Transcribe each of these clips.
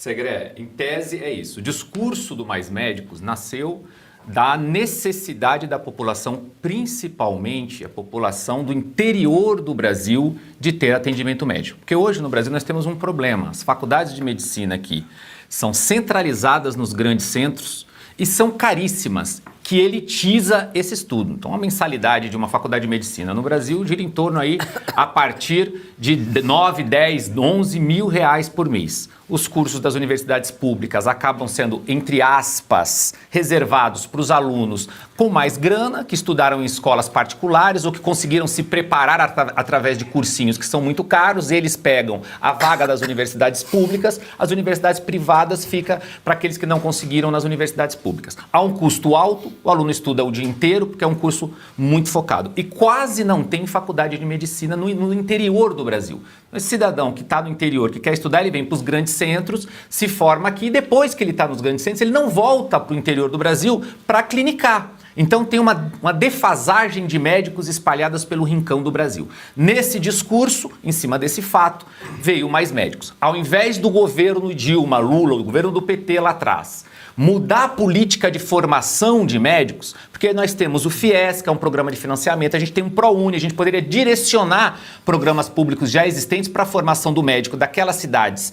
Segré, em tese é isso. O discurso do Mais Médicos nasceu da necessidade da população, principalmente a população do interior do Brasil, de ter atendimento médico. Porque hoje no Brasil nós temos um problema. As faculdades de medicina aqui são centralizadas nos grandes centros e são caríssimas, que elitiza esse estudo. Então, a mensalidade de uma faculdade de medicina no Brasil gira em torno aí a partir de 9, 10, 11 mil reais por mês. Os cursos das universidades públicas acabam sendo, entre aspas, reservados para os alunos com mais grana, que estudaram em escolas particulares ou que conseguiram se preparar através de cursinhos que são muito caros. Eles pegam a vaga das universidades públicas, as universidades privadas ficam para aqueles que não conseguiram nas universidades públicas. Há um custo alto, o aluno estuda o dia inteiro, porque é um curso muito focado. E quase não tem faculdade de medicina no interior do Brasil. Esse cidadão que está no interior, que quer estudar, ele vem para os grandes centros, se forma aqui, e depois que ele está nos grandes centros, ele não volta para o interior do Brasil para clinicar. Então tem uma defasagem de médicos espalhadas pelo rincão do Brasil. Nesse discurso, em cima desse fato, veio Mais Médicos. Ao invés do governo Dilma, Lula, o governo do PT lá atrás, mudar a política de formação de médicos, porque nós temos o FIES, que é um programa de financiamento, a gente tem um ProUni, a gente poderia direcionar programas públicos já existentes para a formação do médico daquelas cidades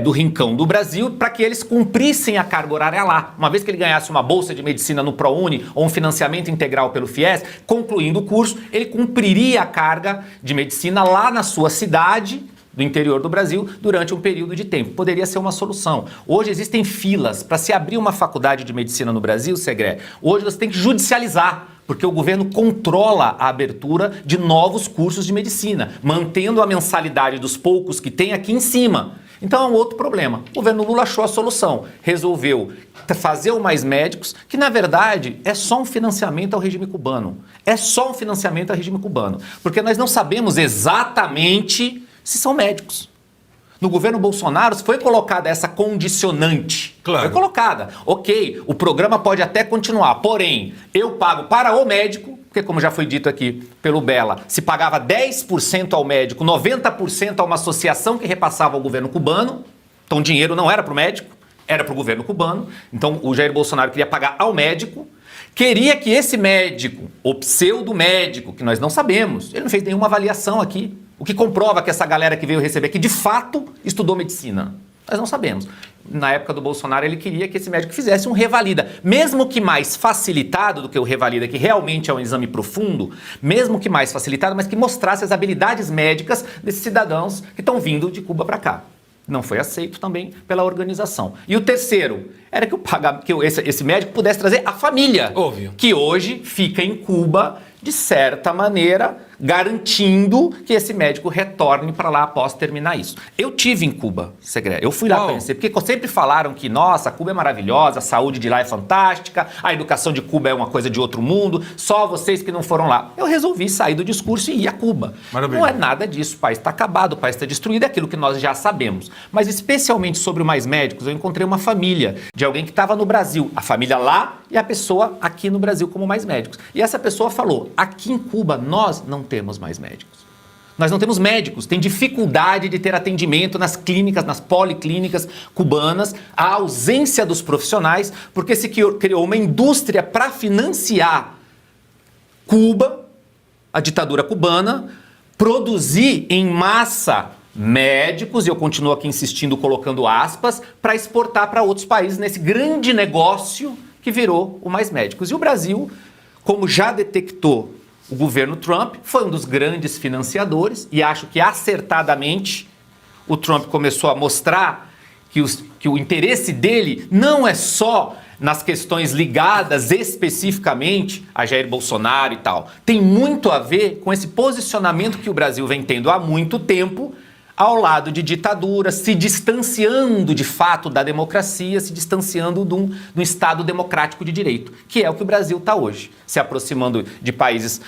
do rincão do Brasil, para que eles cumprissem a carga horária lá. Uma vez que ele ganhasse uma bolsa de medicina no ProUni ou um financiamento integral pelo FIES, concluindo o curso, ele cumpriria a carga de medicina lá na sua cidade, do interior do Brasil, durante um período de tempo. Poderia ser uma solução. Hoje existem filas para se abrir uma faculdade de medicina no Brasil, Segré. Hoje você tem que judicializar, porque o governo controla a abertura de novos cursos de medicina, mantendo a mensalidade dos poucos que tem aqui em cima. Então é um outro problema. O governo Lula achou a solução, resolveu fazer o Mais Médicos, que na verdade é só um financiamento ao regime cubano. É só um financiamento ao regime cubano, porque nós não sabemos exatamente se são médicos. No governo Bolsonaro foi colocada essa condicionante. Claro. Foi colocada. Ok, o programa pode até continuar, porém, eu pago para o médico, porque como já foi dito aqui pelo Bela, se pagava 10% ao médico, 90% a uma associação que repassava ao governo cubano, então o dinheiro não era para o médico, era para o governo cubano. Então o Jair Bolsonaro queria pagar ao médico, queria que esse médico, ou pseudo-médico, que nós não sabemos, ele não fez nenhuma avaliação aqui, o que comprova que essa galera que veio receber aqui de fato estudou medicina. Nós não sabemos. Na época do Bolsonaro, ele queria que esse médico fizesse um revalida, mesmo que mais facilitado do que o revalida, que realmente é um exame profundo, mesmo que mais facilitado, mas que mostrasse as habilidades médicas desses cidadãos que estão vindo de Cuba para cá. Não foi aceito também pela organização. E o terceiro era que esse médico pudesse trazer a família, óbvio, que hoje fica em Cuba, de certa maneira, garantindo que esse médico retorne para lá após terminar isso. Eu tive em Cuba, Segré, eu fui lá conhecer, porque sempre falaram que, nossa, Cuba é maravilhosa, a saúde de lá é fantástica, a educação de Cuba é uma coisa de outro mundo, só vocês que não foram lá. Eu resolvi sair do discurso e ir a Cuba. Maravilha. Não é nada disso, o país está acabado, o país está destruído, é aquilo que nós já sabemos. Mas especialmente sobre o Mais Médicos, eu encontrei uma família de alguém que estava no Brasil, a família lá e a pessoa aqui no Brasil como Mais Médicos. E essa pessoa falou, aqui em Cuba nós não temos mais médicos. Nós não temos médicos, tem dificuldade de ter atendimento nas clínicas, nas policlínicas cubanas, a ausência dos profissionais, porque se criou uma indústria para financiar Cuba, a ditadura cubana, produzir em massa médicos, e eu continuo aqui insistindo, colocando aspas, para exportar para outros países nesse grande negócio que virou o Mais Médicos. E o Brasil, como já detectou o governo Trump, foi um dos grandes financiadores e acho que acertadamente o Trump começou a mostrar que o interesse dele não é só nas questões ligadas especificamente a Jair Bolsonaro e tal. Tem muito a ver com esse posicionamento que o Brasil vem tendo há muito tempo ao lado de ditadura, se distanciando de fato da democracia, se distanciando de um Estado democrático de direito, que é o que o Brasil está hoje, se aproximando de países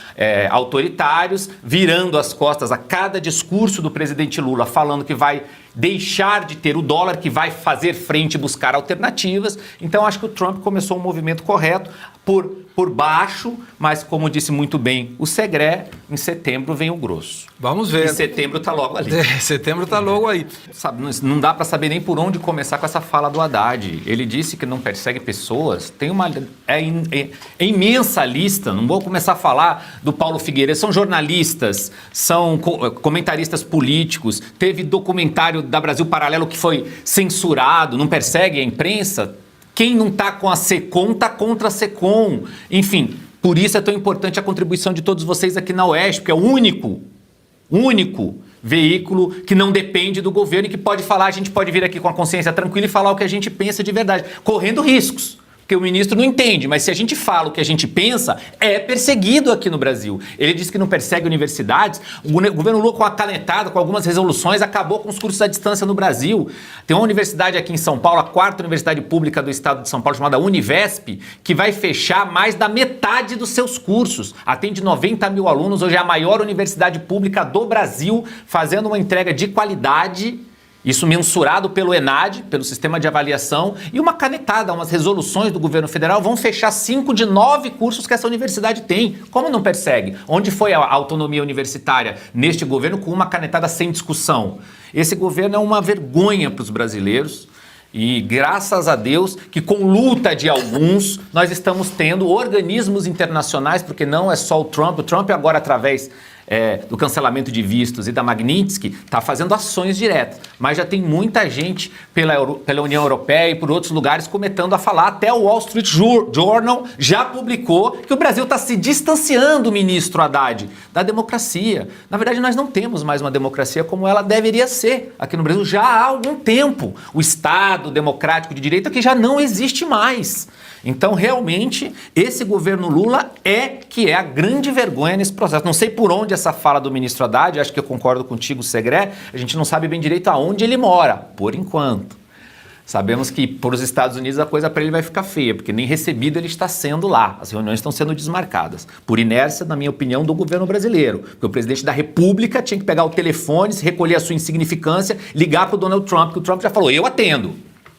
autoritários, virando as costas a cada discurso do presidente Lula, falando que vai deixar de ter o dólar, que vai fazer frente e buscar alternativas. Então, acho que o Trump começou um movimento correto por baixo, mas, como disse muito bem o Segré, em setembro vem o grosso. Vamos ver. E setembro está logo ali. Setembro está logo aí. Sabe, não dá para saber nem por onde começar com essa fala do Haddad. Ele disse que não persegue pessoas. Tem uma imensa lista. Não vou começar a falar do Paulo Figueiredo. São jornalistas, são comentaristas políticos. Teve documentário da Brasil Paralelo que foi censurado. Não persegue a imprensa. Quem não está com a SECOM está contra a SECOM. Enfim, por isso é tão importante a contribuição de todos vocês aqui na UESP, porque é o único veículo que não depende do governo e que pode falar, a gente pode vir aqui com a consciência tranquila e falar o que a gente pensa de verdade, correndo riscos. Porque o ministro não entende, mas se a gente fala o que a gente pensa, é perseguido aqui no Brasil. Ele disse que não persegue universidades, o governo Lula, com a canetada, com algumas resoluções, acabou com os cursos à distância no Brasil. Tem uma universidade aqui em São Paulo, a 4ª universidade pública do estado de São Paulo, chamada Univesp, que vai fechar mais da metade dos seus cursos. Atende 90 mil alunos, hoje é a maior universidade pública do Brasil, fazendo uma entrega de qualidade. Isso mensurado pelo ENAD, pelo sistema de avaliação, e uma canetada, umas resoluções do governo federal vão fechar 5 de 9 cursos que essa universidade tem. Como não persegue? Onde foi a autonomia universitária neste governo com uma canetada sem discussão? Esse governo é uma vergonha para os brasileiros. E graças a Deus que com luta de alguns nós estamos tendo organismos internacionais, porque não é só o Trump agora através do cancelamento de vistos e da Magnitsky está fazendo ações diretas, mas já tem muita gente pela União Europeia e por outros lugares começando a falar, até o Wall Street Journal já publicou que o Brasil está se distanciando, ministro Haddad, da democracia. Na verdade, nós não temos mais uma democracia como ela deveria ser aqui no Brasil já há algum tempo. O Estado democrático de direito aqui já não existe mais. Então, realmente, esse governo Lula é a grande vergonha nesse processo. Não sei por onde essa fala do ministro Haddad, acho que eu concordo contigo, Segré, a gente não sabe bem direito aonde ele mora, por enquanto. Sabemos que para os Estados Unidos a coisa para ele vai ficar feia, porque nem recebido ele está sendo lá. As reuniões estão sendo desmarcadas. Por inércia, na minha opinião, do governo brasileiro. Porque o presidente da República tinha que pegar o telefone, recolher a sua insignificância, ligar para o Donald Trump, que o Trump já falou, eu atendo.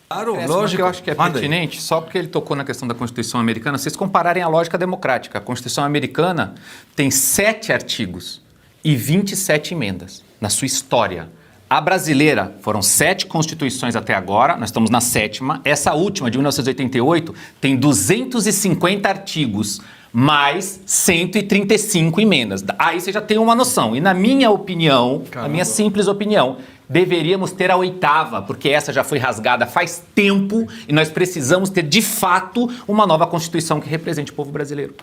Claro, lógico. Eu acho que é pertinente, só porque ele tocou na questão da Constituição Americana, vocês compararem a lógica democrática. A Constituição Americana tem 7 artigos e 27 emendas na sua história. A brasileira foram 7 constituições até agora, nós estamos na 7ª. Essa última, de 1988, tem 250 artigos, mais 135 emendas. Aí você já tem uma noção. E na minha opinião, na minha simples opinião, deveríamos ter a 8ª, porque essa já foi rasgada faz tempo e nós precisamos ter, de fato, uma nova Constituição que represente o povo brasileiro.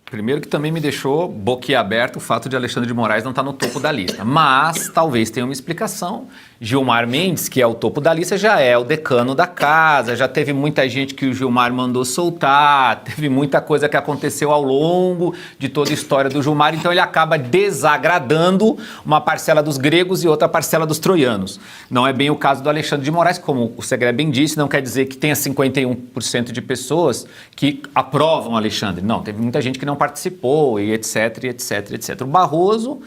Primeiro que também me deixou boquiaberto o fato de Alexandre de Moraes não estar no topo da lista. Mas talvez tenha uma explicação. Gilmar Mendes, que é o topo da lista, já é o decano da casa, já teve muita gente que o Gilmar mandou soltar, teve muita coisa que aconteceu ao longo de toda a história do Gilmar, então ele acaba desagradando uma parcela dos gregos e outra parcela dos troianos. Não é bem o caso do Alexandre de Moraes, como o Segré bem disse, não quer dizer que tenha 51% de pessoas que aprovam Alexandre. Não, teve muita gente que não participou e etc, etc, etc. O Barroso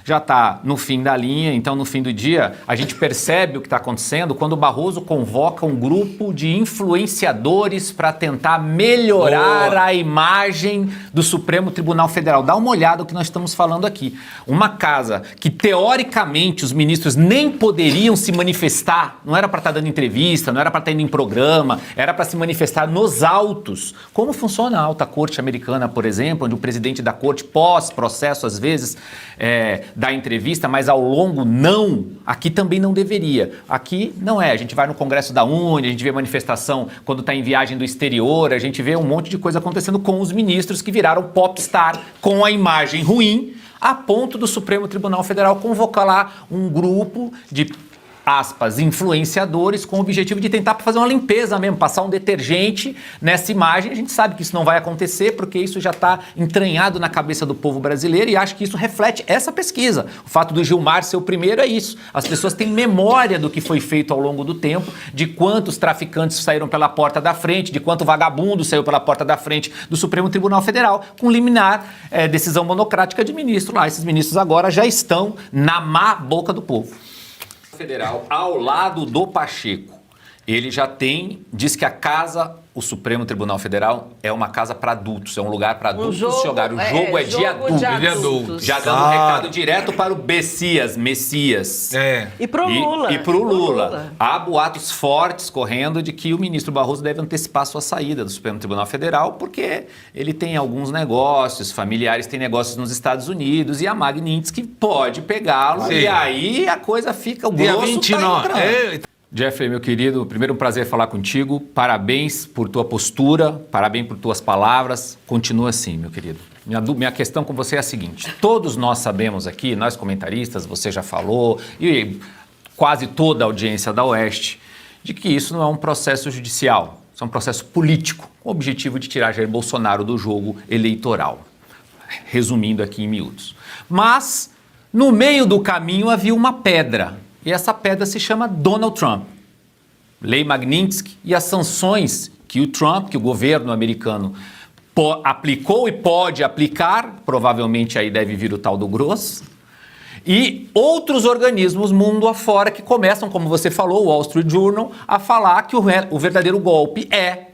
já está no fim da linha, então no fim do dia a gente percebe o que está acontecendo quando o Barroso convoca um grupo de influenciadores para tentar melhorar a imagem do Supremo Tribunal Federal. Dá uma olhada no que nós estamos falando aqui. Uma casa que teoricamente os ministros nem poderiam se manifestar, não era para estar dando entrevista, não era para estar indo em programa, era para se manifestar nos autos. Como funciona a alta corte americana, por exemplo, onde o presidente da corte, pós-processo, às vezes, da entrevista, mas ao longo não, aqui também não deveria. Aqui não é, a gente vai no Congresso da Uni, a gente vê manifestação quando está em viagem do exterior, a gente vê um monte de coisa acontecendo com os ministros que viraram popstar com a imagem ruim, a ponto do Supremo Tribunal Federal convocar lá um grupo de aspas, influenciadores com o objetivo de tentar fazer uma limpeza mesmo, passar um detergente nessa imagem. A gente sabe que isso não vai acontecer porque isso já está entranhado na cabeça do povo brasileiro e acho que isso reflete essa pesquisa. O fato do Gilmar ser o primeiro é isso. As pessoas têm memória do que foi feito ao longo do tempo, de quantos traficantes saíram pela porta da frente, de quanto vagabundo saiu pela porta da frente do Supremo Tribunal Federal, com liminar, decisão monocrática de ministro lá. Esses ministros agora já estão na má boca do povo. Federal, ao lado do Pacheco, ele já diz que o Supremo Tribunal Federal é uma casa para adultos, é um lugar para adultos jogar. O jogo é de adultos. Já dando um recado direto para o Messias. E pro Lula. E pro Lula. Há boatos fortes correndo de que o ministro Barroso deve antecipar sua saída do Supremo Tribunal Federal, porque ele tem alguns negócios, familiares têm negócios nos Estados Unidos, e a Magnitsky pode pegá-lo, e aí a coisa fica, o grosso 29. Tá entrando. Jeffrey, meu querido, primeiro um prazer falar contigo. Parabéns por tua postura, parabéns por tuas palavras. Continua assim, meu querido. Minha questão com você é a seguinte: todos nós sabemos aqui, nós comentaristas, você já falou, e quase toda a audiência da Oeste, de que isso não é um processo judicial, isso é um processo político, com o objetivo de tirar Jair Bolsonaro do jogo eleitoral. Resumindo aqui em miúdos. Mas, no meio do caminho havia uma pedra. E essa pedra se chama Donald Trump. Lei Magnitsky e as sanções que o governo americano aplicou e pode aplicar, provavelmente aí deve vir o tal do grosso, e outros organismos mundo afora que começam, como você falou, o Wall Street Journal, a falar que o verdadeiro golpe é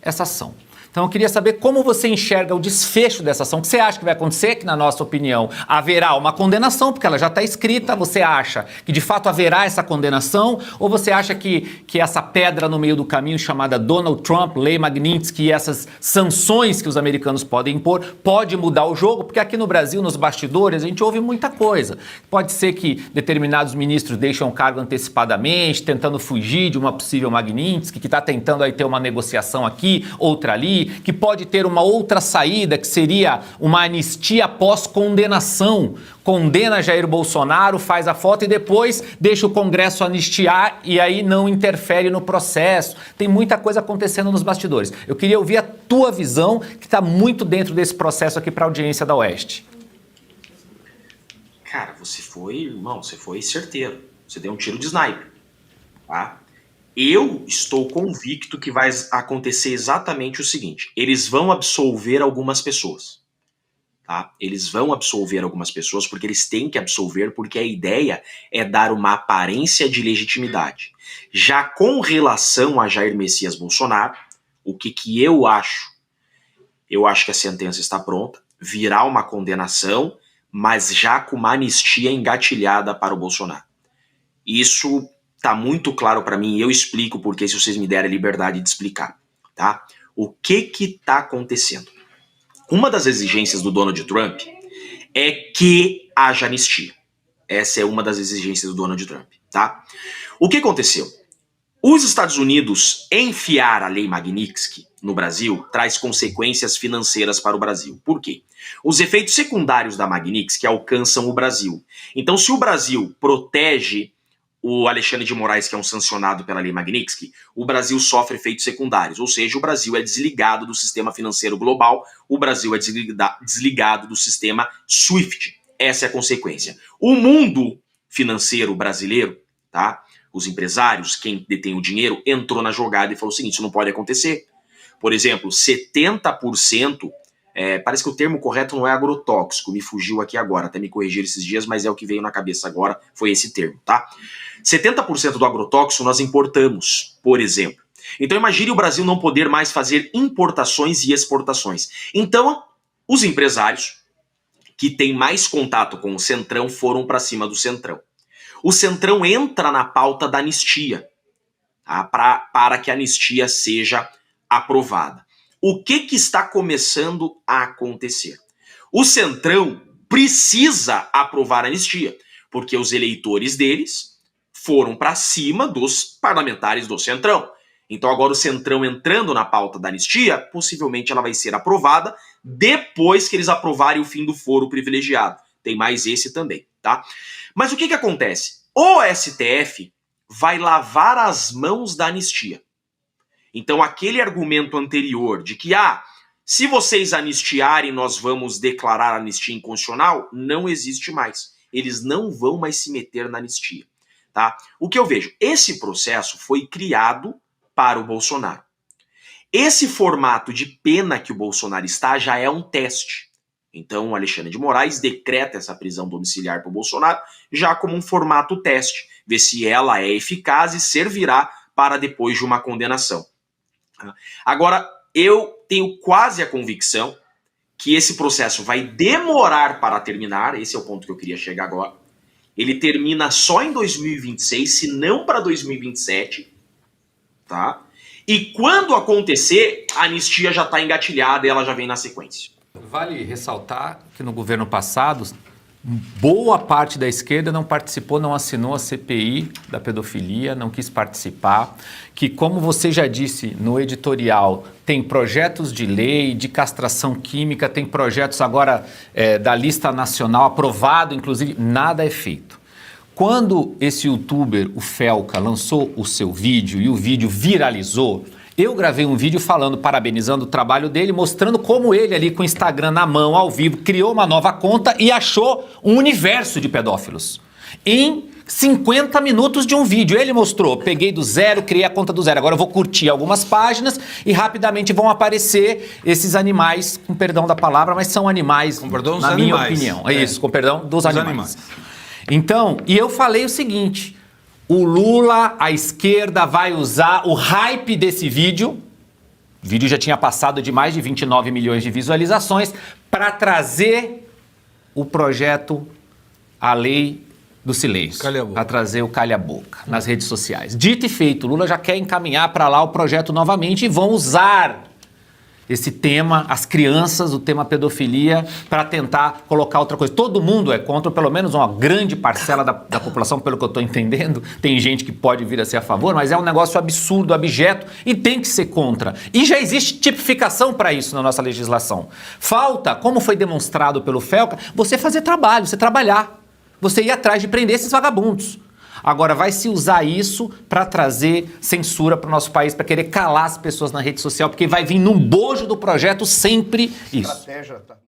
essa ação. Então eu queria saber como você enxerga o desfecho dessa ação. O que você acha que vai acontecer? Que, na nossa opinião, haverá uma condenação, porque ela já está escrita. Você acha que, de fato, haverá essa condenação? Ou você acha que essa pedra no meio do caminho, chamada Donald Trump, Lei Magnitsky, e essas sanções que os americanos podem impor, pode mudar o jogo? Porque aqui no Brasil, nos bastidores, a gente ouve muita coisa. Pode ser que determinados ministros deixam o cargo antecipadamente, tentando fugir de uma possível Magnitsky, que está tentando aí ter uma negociação aqui, outra ali, que pode ter uma outra saída, que seria uma anistia após condenação. Condena Jair Bolsonaro, faz a foto e depois deixa o Congresso anistiar e aí não interfere no processo. Tem muita coisa acontecendo nos bastidores. Eu queria ouvir a tua visão, que está muito dentro desse processo aqui para a audiência da Oeste. Cara, você foi certeiro. Você deu um tiro de sniper, tá? Eu estou convicto que vai acontecer exatamente o seguinte: eles vão absolver algumas pessoas, tá? Eles vão absolver algumas pessoas porque eles têm que absolver, porque a ideia é dar uma aparência de legitimidade. Já com relação a Jair Messias Bolsonaro, o que eu acho? Eu acho que a sentença está pronta, virá uma condenação, mas já com uma anistia engatilhada para o Bolsonaro. Isso tá muito claro para mim, e eu explico porque, se vocês me derem a liberdade de explicar, tá? O que tá acontecendo? Uma das exigências do Donald Trump é que haja anistia. Essa é uma das exigências do Donald Trump, tá? O que aconteceu? Os Estados Unidos enfiar a Lei Magnitsky no Brasil traz consequências financeiras para o Brasil. Por quê? Os efeitos secundários da Magnitsky alcançam o Brasil. Então, se o Brasil protege o Alexandre de Moraes, que é um sancionado pela Lei Magnitsky, o Brasil sofre efeitos secundários, ou seja, o Brasil é desligado do sistema financeiro global, o Brasil é desligado do sistema SWIFT. Essa é a consequência. O mundo financeiro brasileiro, tá? Os empresários, quem detém o dinheiro, entrou na jogada e falou o seguinte: isso não pode acontecer. Por exemplo, 70%, parece que o termo correto não é agrotóxico, me fugiu aqui agora, até me corrigir esses dias, mas é o que veio na cabeça agora, foi esse termo, tá? 70% do agrotóxico nós importamos, por exemplo. Então imagine o Brasil não poder mais fazer importações e exportações. Então, os empresários que têm mais contato com o Centrão foram para cima do Centrão. O Centrão entra na pauta da anistia, tá? Para que a anistia seja aprovada. O que está começando a acontecer? O Centrão precisa aprovar a anistia, porque os eleitores deles foram para cima dos parlamentares do Centrão. Então agora o Centrão entrando na pauta da anistia, possivelmente ela vai ser aprovada depois que eles aprovarem o fim do foro privilegiado. Tem mais esse também, tá? Mas o que acontece? O STF vai lavar as mãos da anistia. Então aquele argumento anterior de que, se vocês anistiarem, nós vamos declarar a anistia inconstitucional, não existe mais. Eles não vão mais se meter na anistia, tá? O que eu vejo? Esse processo foi criado para o Bolsonaro. Esse formato de pena que o Bolsonaro está já é um teste. Então o Alexandre de Moraes decreta essa prisão domiciliar para o Bolsonaro já como um formato teste. ver se ela é eficaz e servirá para depois de uma condenação. Agora, eu tenho quase a convicção que esse processo vai demorar para terminar, esse é o ponto que eu queria chegar agora. Ele termina só em 2026, se não para 2027, tá? E quando acontecer, a anistia já está engatilhada e ela já vem na sequência. Vale ressaltar que no governo passado, boa parte da esquerda não participou, não assinou a CPI da pedofilia, não quis participar, que, como você já disse no editorial, tem projetos de lei de castração química, tem projetos agora da lista nacional aprovado, inclusive, nada é feito. Quando esse youtuber, o Felca, lançou o seu vídeo e o vídeo viralizou, eu gravei um vídeo falando, parabenizando o trabalho dele, mostrando como ele ali com o Instagram na mão, ao vivo, criou uma nova conta e achou um universo de pedófilos. Em 50 minutos de um vídeo. Ele mostrou, peguei do zero, criei a conta do zero. Agora eu vou curtir algumas páginas e rapidamente vão aparecer esses animais, com perdão da palavra, mas são animais, com perdão, na minha opinião. É isso, com perdão dos animais. Então, e eu falei o seguinte... O Lula, a esquerda, vai usar o hype desse vídeo, o vídeo já tinha passado de mais de 29 milhões de visualizações, para trazer o projeto, a lei do silêncio, para trazer o calha-boca nas redes sociais. Dito e feito, o Lula já quer encaminhar para lá o projeto novamente e vão usar esse tema, as crianças, o tema pedofilia, para tentar colocar outra coisa. Todo mundo é contra, pelo menos uma grande parcela da população, pelo que eu estou entendendo. Tem gente que pode vir a ser a favor, mas é um negócio absurdo, abjeto, e tem que ser contra. E já existe tipificação para isso na nossa legislação. Falta, como foi demonstrado pelo Felca, você fazer trabalho, você trabalhar. Você ir atrás de prender esses vagabundos. Agora, vai se usar isso para trazer censura para o nosso país, para querer calar as pessoas na rede social, porque vai vir num bojo do projeto sempre isso.